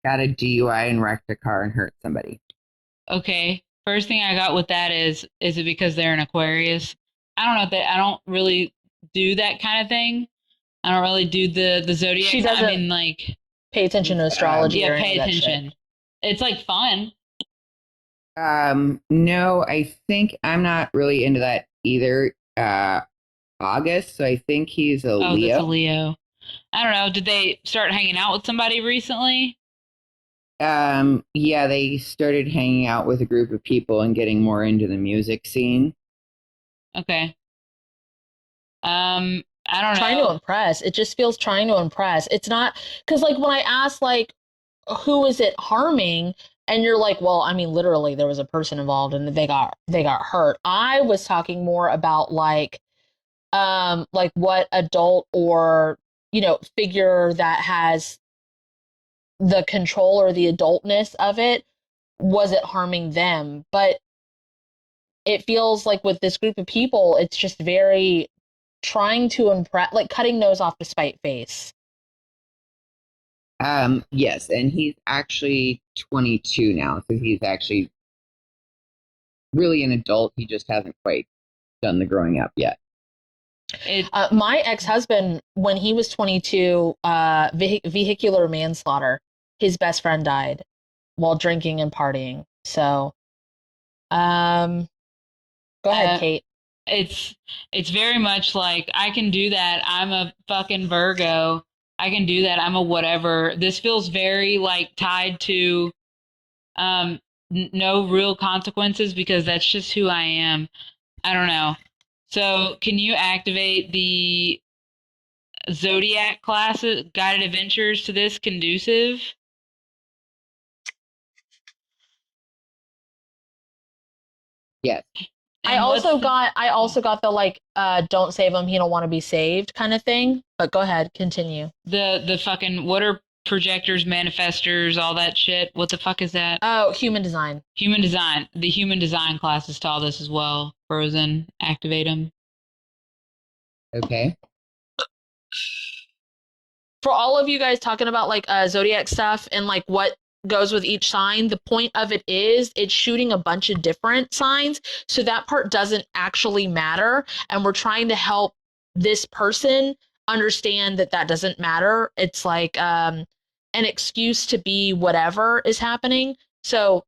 got a DUI and wrecked a car and hurt somebody. Okay. First thing I got with that is it because they're an Aquarius? I don't know that I don't really do that kind of thing. I don't really do the zodiac. She doesn't. I mean, like, Pay attention to astrology. Yeah, or any pay of that shit. attention. It's like fun. No, I think I'm not really into that either. August, so I think he's a Oh, Leo. that's a Leo. I don't know. Did they start hanging out with somebody recently? Yeah, they started hanging out with a group of people and getting more into the music scene. Okay. I don't know. Trying to impress. It just feels trying to impress. It's not because like when I asked like who is it harming, and you're like, well, I mean, literally there was a person involved and they got hurt. I was talking more about like what adult or figure that has the control or the adultness of it, was it harming them? But it feels like with this group of people, it's just very trying to impress, like cutting nose off to spite face. Yes, and he's actually 22 now, so he's actually really an adult. He just hasn't quite done the growing up yet. My ex-husband, when he was 22, vehicular manslaughter, his best friend died while drinking and partying. So, go ahead, Kate. It's very much like, I can do that. I'm a fucking Virgo. I can do that. I'm a whatever. This feels very like tied to no real consequences because that's just who I am. I don't know. So can you activate the Zodiac classes, guided adventures to this conducive? Yes. I also got the like don't save him, he don't want to be saved kind of thing. But go ahead, continue. The fucking, what are projectors, manifestors, all that shit? What the fuck is that? Oh, human design. Human design. The human design classes taught this as well. Frozen, activate them. Okay. For all of you guys talking about like zodiac stuff and like what goes with each sign, the point of it is it's shooting a bunch of different signs, so that part doesn't actually matter, and we're trying to help this person understand that that doesn't matter. It's like an excuse to be whatever is happening. So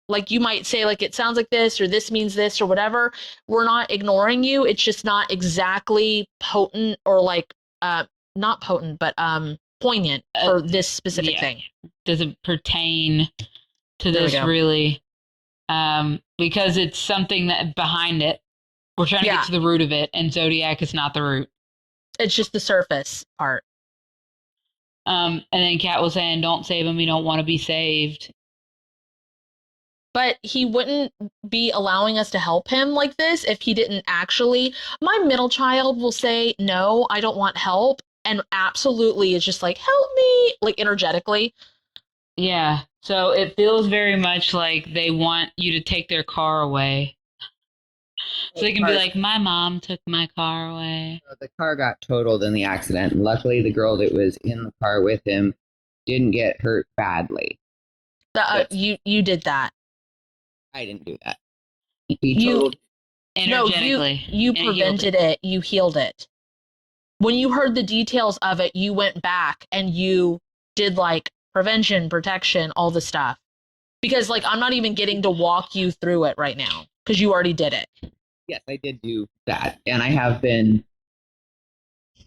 like you might say like it sounds like this or this means this or whatever. We're not ignoring you. It's just not exactly potent or like not potent but poignant for this specific thing. Doesn't pertain to this really, because it's something that behind it. We're trying to get to the root of it, and Zodiac is not the root. It's just the surface part. And then Kat was saying, don't save him, you don't want to be saved. But he wouldn't be allowing us to help him like this if he didn't actually. My middle child will say, no, I don't want help. And absolutely is just like, help me, like energetically. Yeah. So it feels very much like they want you to take their car away. So they can be like, my mom took my car away. So the car got totaled in the accident. And luckily, the girl that was in the car with him didn't get hurt badly. You did that. I didn't do that. He totaled. Energetically. No, you prevented it. You healed it. When you heard the details of it, you went back and you did like prevention, protection, all the stuff. Because like I'm not even getting to walk you through it right now because you already did it. Yes, I did do that. And I have been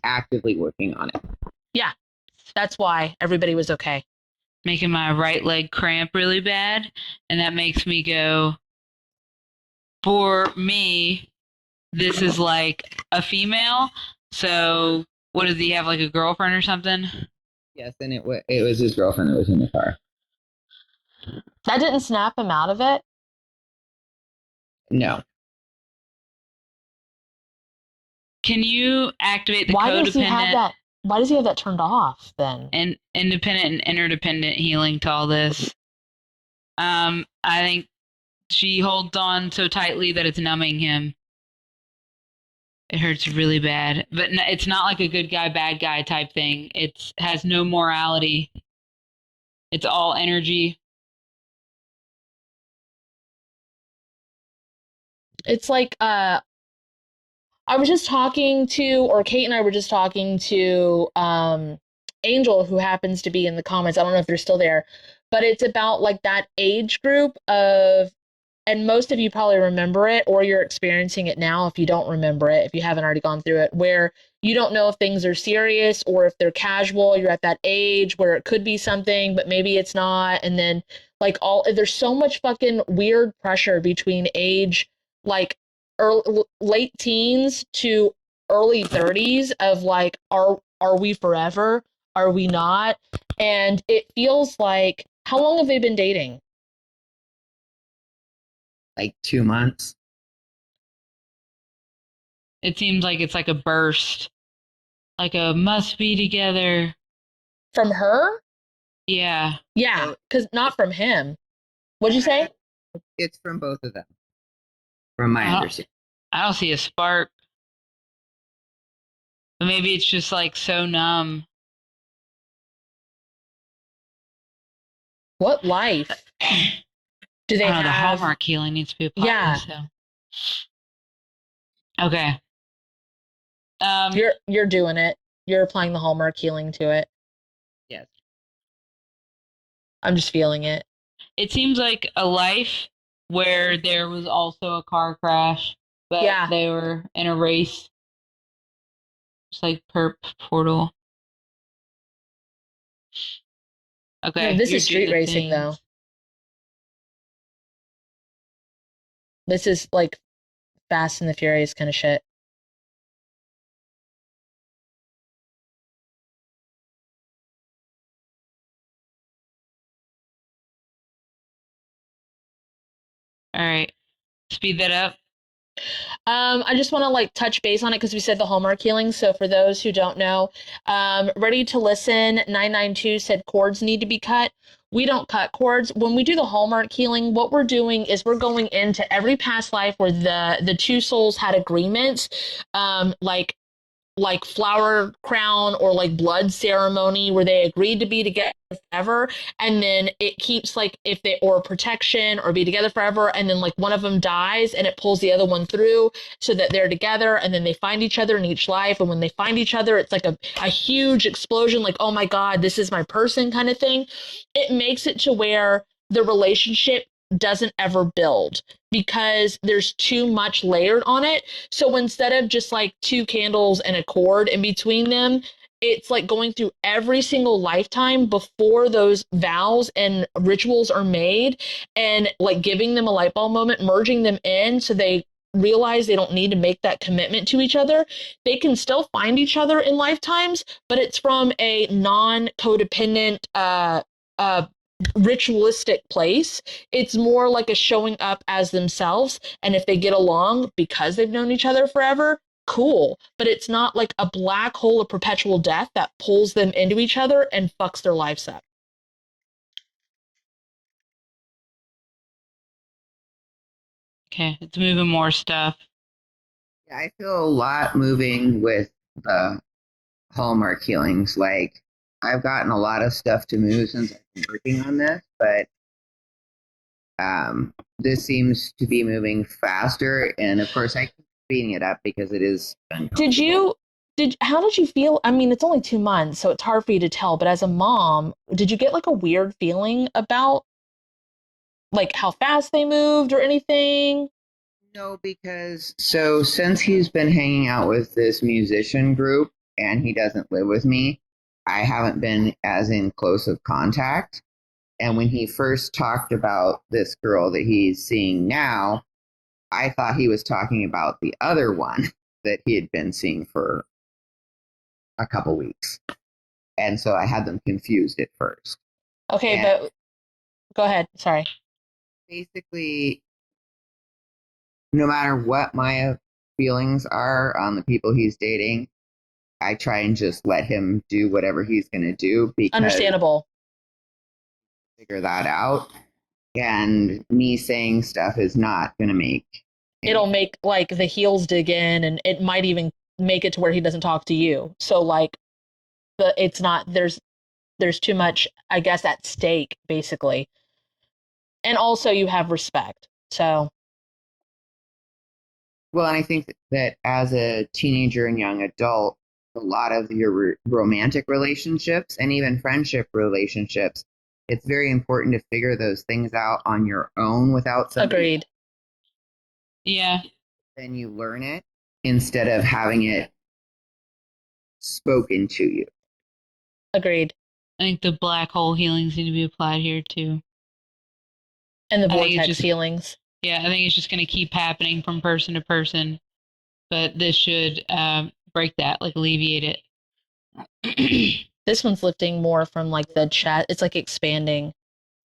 actively working on it. Yeah, that's why everybody was okay. Making my right leg cramp really bad. And that makes me go, for me, this is like a female. So what does he have, like a girlfriend or something? Yes, and it was his girlfriend that was in the car. That didn't snap him out of it? No. Can you activate the Why codependent? Why does he have that turned off then? And independent and interdependent healing to all this. I think she holds on so tightly that it's numbing him. It hurts really bad, but it's not like a good guy, bad guy type thing. It has no morality. It's all energy. It's like I was just talking to, or Kate and I were just talking to Angel, who happens to be in the comments. I don't know if they're still there, but it's about like that age group of, and most of you probably remember it, or you're experiencing it now if you don't remember it, if you haven't already gone through it, where you don't know if things are serious or if they're casual. You're at that age where it could be something, but maybe it's not. And then like there's so much fucking weird pressure between age, like late teens to early 30s of like, are we forever? Are we not? And it feels like, how long have they been dating? Like 2 months. It seems like it's like a burst, like a must be together. From her? Yeah. Yeah, because not from him. What'd you say? It's from both of them, from my understanding. I don't see a spark. But maybe it's just like so numb. What life do they have? The Hallmark healing needs to be applied. Yeah. So. Okay. You're doing it. You're applying the Hallmark healing to it. Yes. I'm just feeling it. It seems like a life where there was also a car crash, but they were in a race. Just like perp portal. Okay. No, this is street racing though. This is like Fast and the Furious kind of shit. All right. Speed that up. I just want to like touch base on it because we said the Hallmark healing. So for those who don't know, Ready to Listen 992 said cords need to be cut. We don't cut cords. When we do the Hallmark healing, what we're doing is we're going into every past life where the two souls had agreements, like flower crown or like blood ceremony where they agreed to be together forever, and then it keeps like if they or protection or be together forever, and then like one of them dies and it pulls the other one through so that they're together, and then they find each other in each life, and when they find each other it's like a huge explosion, like, oh my god, this is my person kind of thing. It makes it to where the relationship doesn't ever build because there's too much layered on it. So instead of just like two candles and a cord in between them, it's like going through every single lifetime before those vows and rituals are made, and like giving them a light bulb moment, merging them in so they realize they don't need to make that commitment to each other. They can still find each other in lifetimes, but it's from a non-codependent ritualistic place. It's more like a showing up as themselves, and if they get along because they've known each other forever, cool, but it's not like a black hole of perpetual death that pulls them into each other and fucks their lives up. Okay, it's moving more stuff. Yeah, I feel a lot moving with the Hallmark healings. Like, I've gotten a lot of stuff to move since I've been working on this, but this seems to be moving faster, and of course I keep speeding it up because it is uncomfortable. How did you feel? I mean, it's only 2 months, so it's hard for you to tell, but as a mom, did you get like a weird feeling about like how fast they moved or anything? No, because so since he's been hanging out with this musician group and he doesn't live with me, I haven't been as in close of contact. And when he first talked about this girl that he's seeing now, I thought he was talking about the other one that he had been seeing for a couple weeks. And so I had them confused at first. Okay, but go ahead. Sorry. Basically, no matter what my feelings are on the people he's dating, I try and just let him do whatever he's going to do. Because understandable. Figure that out. And me saying stuff is not going to make... It'll make like the heels dig in, and it might even make it to where he doesn't talk to you. So like it's not, there's too much, I guess, at stake basically. And also you have respect. So. Well, and I think that as a teenager and young adult, a lot of your romantic relationships and even friendship relationships, it's very important to figure those things out on your own without somebody. Agreed. Yeah. Then you learn it instead of having it spoken to you. Agreed. I think the black hole healings need to be applied here too. And the I think it's vortex just- healings. Yeah, I think it's just going to keep happening from person to person. But this should break that, like alleviate it. This one's lifting more from like the chest. It's like expanding.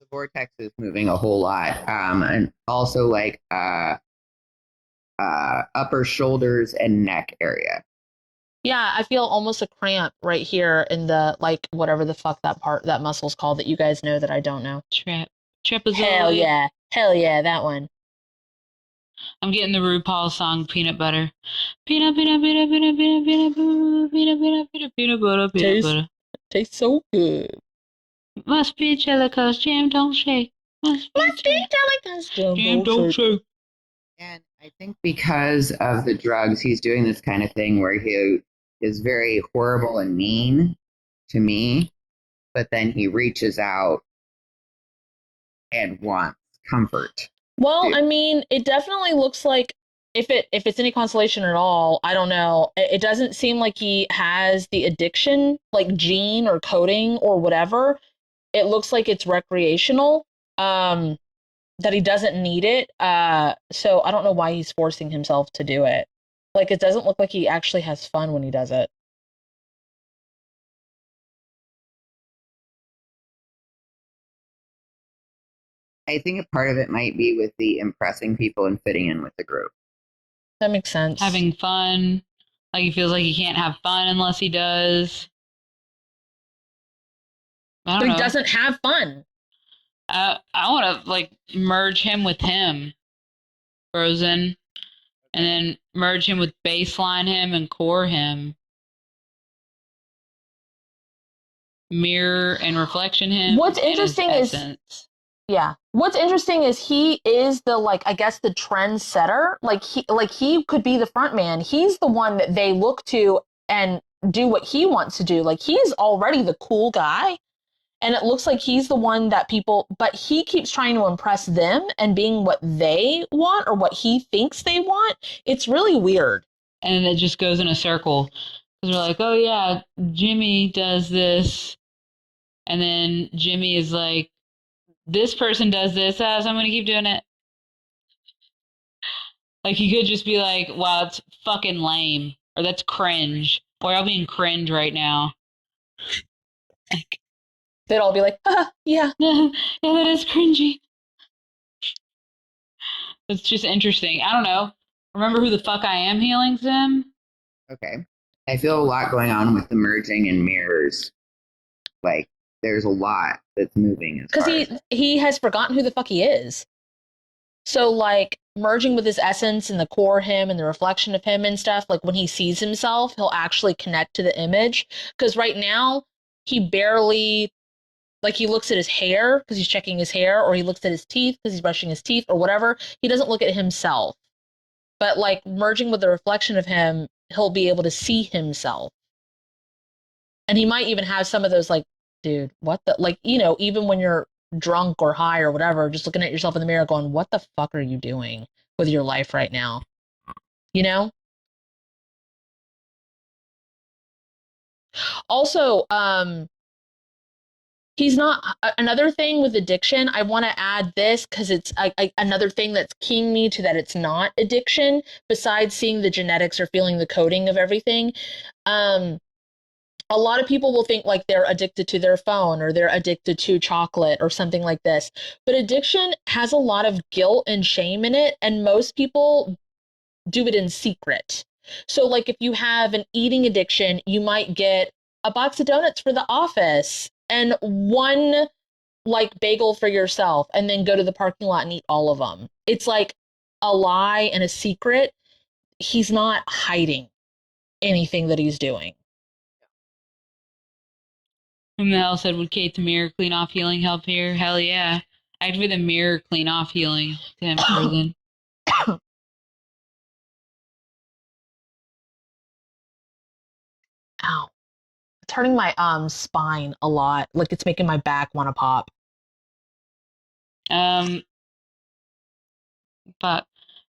The vortex is moving a whole lot. And also like upper shoulders and neck area. Yeah, I feel almost a cramp right here in the, like, whatever the fuck that muscle's called that you guys know that I don't know. Trapezoid. Hell yeah. Hell yeah, that one. I'm getting the RuPaul song Peanut Butter. Peanut, peanut, peanut, peanut, peanut, peanut, peanut, peanut, peanut, peanut, peanut butter, peanut butter. Tastes so good. Must be jelly cause jam don't shake. Must be jelly cause jam don't shake. And I think because of the drugs, he's doing this kind of thing where he is very horrible and mean to me, but then he reaches out and wants comfort. Well, I mean, it definitely looks like if it's any consolation at all, I don't know. It doesn't seem like he has the addiction, like gene or coding or whatever. It looks like it's recreational. That he doesn't need it. So I don't know why he's forcing himself to do it. Like, it doesn't look like he actually has fun when he does it. I think a part of it might be with the impressing people and fitting in with the group. That makes sense. Having fun. Like he feels like he can't have fun unless he does. I don't know. He doesn't have fun. I want to like merge him with him, Frozen, and then merge him with baseline him and core him. Mirror and reflection him. What's and his interesting is, essence. yeah. What's interesting is he is the, like, I guess the trendsetter. Like he could be the front man. He's the one that they look to and do what he wants to do. Like, he's already the cool guy. And it looks like he's the one that people, but he keeps trying to impress them and being what they want or what he thinks they want. It's really weird. And it just goes in a circle. Because they're like, oh yeah, Jimmy does this. And then Jimmy is like, this person does this, so I'm going to keep doing it. Like, he could just be like, wow, it's fucking lame. Or that's cringe. Or I'll be in cringe right now. Like, They'd all be like, yeah. yeah, that is cringy. It's just interesting. I don't know. Remember who the fuck I am healing him? Okay. I feel a lot going on with the merging and mirrors. Like, there's a lot that's moving. Because he has forgotten who the fuck he is. So, like, merging with his essence and the core him and the reflection of him and stuff, like, when he sees himself, he'll actually connect to the image. Because right now, he barely, like, he looks at his hair because he's checking his hair, or he looks at his teeth because he's brushing his teeth, or whatever. He doesn't look at himself. But, like, merging with the reflection of him, he'll be able to see himself. And he might even have some of those, like, dude, what the, like, you know, even when you're drunk or high or whatever, just looking at yourself in the mirror going, what the fuck are you doing with your life right now? You know? Also, he's not, another thing with addiction, I want to add this because it's another thing that's keying me to that it's not addiction, besides seeing the genetics or feeling the coding of everything. A lot of people will think like they're addicted to their phone or they're addicted to chocolate or something like this. But addiction has a lot of guilt and shame in it, and most people do it in secret. So like if you have an eating addiction, you might get a box of donuts for the office and one like bagel for yourself and then go to the parking lot and eat all of them. It's like a lie and a secret. He's not hiding anything that he's doing. Whom the hell said, would Kate's mirror clean off healing help here? Hell yeah. Activate the mirror clean off healing to him, Frozen. Ow. It's hurting my spine a lot. Like it's making my back want to pop. But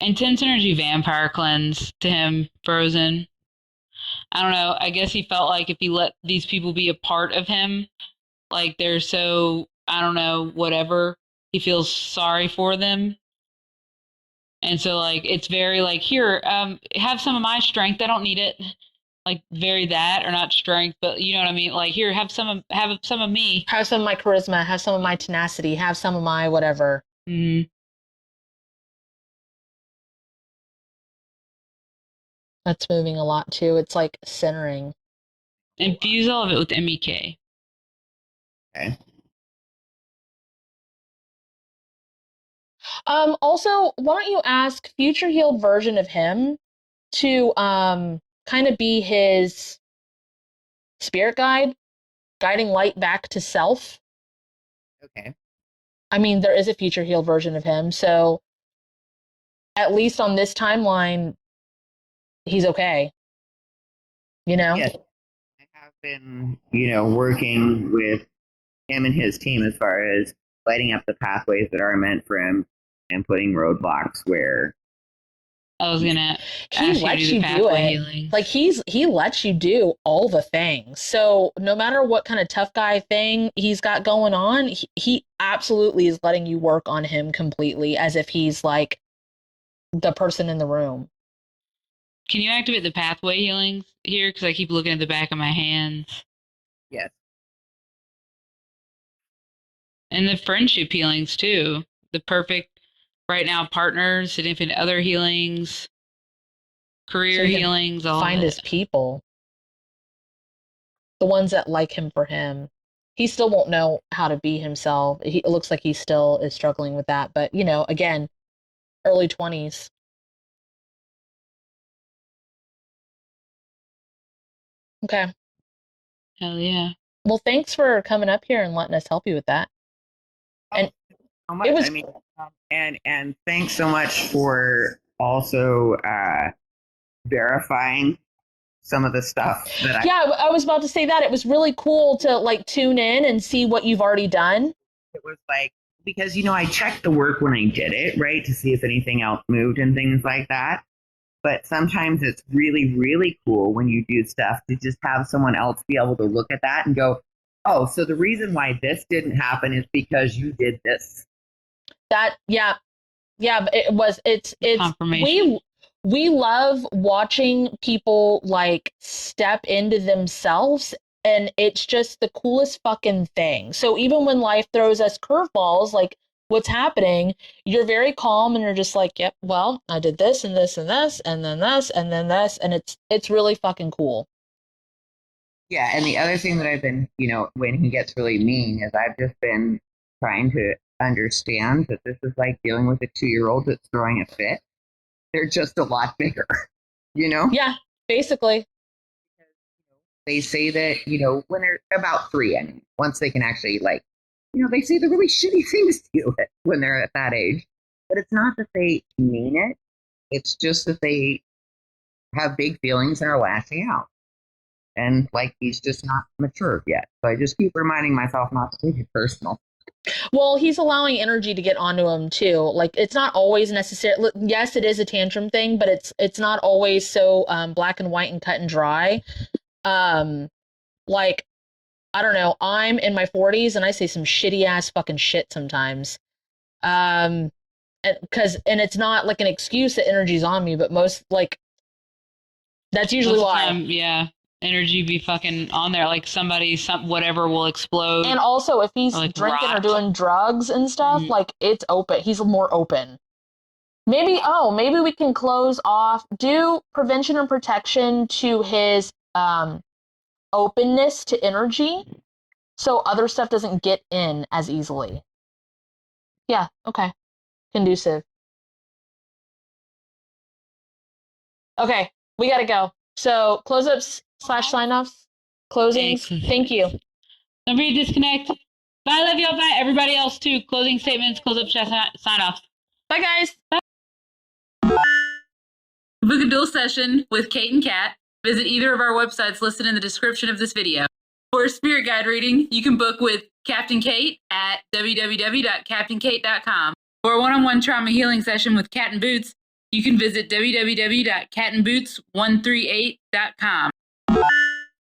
intense energy vampire cleanse to him, frozen. I don't know. I guess he felt like if he let these people be a part of him, like they're so, I don't know, whatever, he feels sorry for them. And so like it's very like, here, have some of my strength. I don't need it. Like very that, or not strength, but you know what I mean? Like here, have some of me. Have some of my charisma, have some of my tenacity, have some of my whatever. Mm-hmm. That's moving a lot too. It's like centering. Infuse all of it with MEK. Okay. Also, why don't you ask future healed version of him to kind of be his spirit guide, guiding light back to self. Okay. I mean, there is a future healed version of him, so at least on this timeline, he's okay. You know? Yes. I have been, working with him and his team as far as lighting up the pathways that are meant for him and putting roadblocks where I was gonna he ask lets you to do you the do pathway it. healing. Like he lets you do all the things. So no matter what kind of tough guy thing he's got going on, he absolutely is letting you work on him completely as if he's like the person in the room. Can you activate the pathway healings here? Because I keep looking at the back of my hands. Yes. And the friendship healings too. The perfect right now partners, significant other healings, career healings, all find of his it. people. The ones that like him for him. He still won't know how to be himself. It looks like he still is struggling with that. But, again, early 20s. Okay. Hell yeah. Well, thanks for coming up here and letting us help you with that. And so much. it was and thanks so much for also verifying some of the stuff that I was about to say that. It was really cool to like tune in and see what you've already done. It was like, because I checked the work when I did it, right, to see if anything else moved and things like that. But sometimes it's really, really cool when you do stuff to just have someone else be able to look at that and go, oh, so the reason why this didn't happen is because you did this. It's confirmation. We love watching people like step into themselves, and it's just the coolest fucking thing. So even when life throws us curveballs, like what's happening, you're very calm and you're just like, yep, well, I did this and this and this and then this and then this, and it's really fucking cool. Yeah, and the other thing that I've been, when he gets really mean, is I've just been trying to understand that this is like dealing with a 2-year-old that's throwing a fit. They're just a lot bigger, Yeah, basically. They say that, when they're about 3, and once they can actually they say the really shitty things to you when they're at that age. But it's not that they mean it. It's just that they have big feelings and are lashing out. And he's just not matured yet. So I just keep reminding myself not to take it personal. Well, he's allowing energy to get onto him too. Like it's not always necessary. Yes, it is a tantrum thing, but it's not always so black and white and cut and dry. Like I don't know. I'm in my 40s and I say some shitty ass fucking shit sometimes. And it's not like an excuse that energy's on me, but that's usually why. Yeah. Energy be fucking on there, like whatever will explode. And also, if he's drinking rot. or doing drugs and stuff, it's open. He's more open. Maybe we can close off, do prevention and protection to his openness to energy, so other stuff doesn't get in as easily. Yeah, okay. Conducive. Okay, we gotta go. So, close-ups / sign-offs, closings. Thank you. Don't forget to disconnect. Bye, love y'all. Bye, everybody else too. Closing statements, close-ups, sign-offs. Bye, guys. Book a dual session with Kate and Kat. visit either of our websites listed in the description of this video. For a spirit guide reading, you can book with Captain Kate at www.captainkate.com. For a one-on-one trauma healing session with Cat and Boots, you can visit www.catandboots138.com.